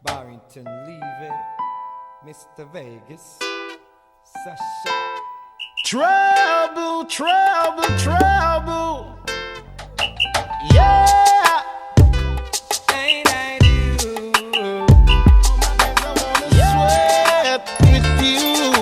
Barrington Levy, Mr. Vegas, Sasha. Trouble, trouble, trouble. Yeah. Ain't I do? I wanna sweat with you.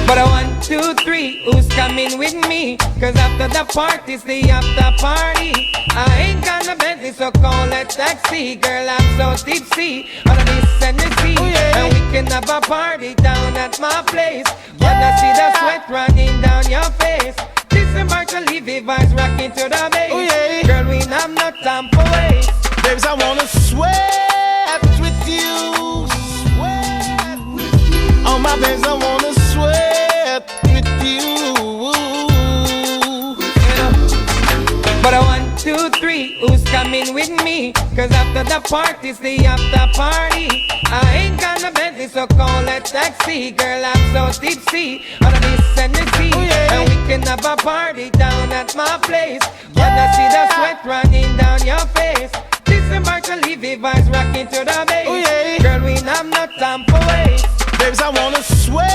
But I 1, 2, 3, who's coming with me? Cause after the party's the after party. I ain't got no Bentley, so call a taxi. Girl, I'm so tipsy on this Tennessee. And we can have a party down at my place. Wanna see the sweat running down your face. Listen back to Levy vibes rocking to the bass. Girl, we have no time for waste. Babes, I wanna sweat with you. Sweat with you. Oh my babes, I wanna sweat with you. But I 1, 2, 3, who's coming with me? Cause after the party's the after party. I ain't got no Bentley, so call a taxi. Girl, I'm so tipsy on this Tennessee. And we can have a party down at my place. Wanna see the sweat running down your face. Listen back to Levy vibes rocking to the bass. Girl, we have no time for waste. Babes, I wanna sweat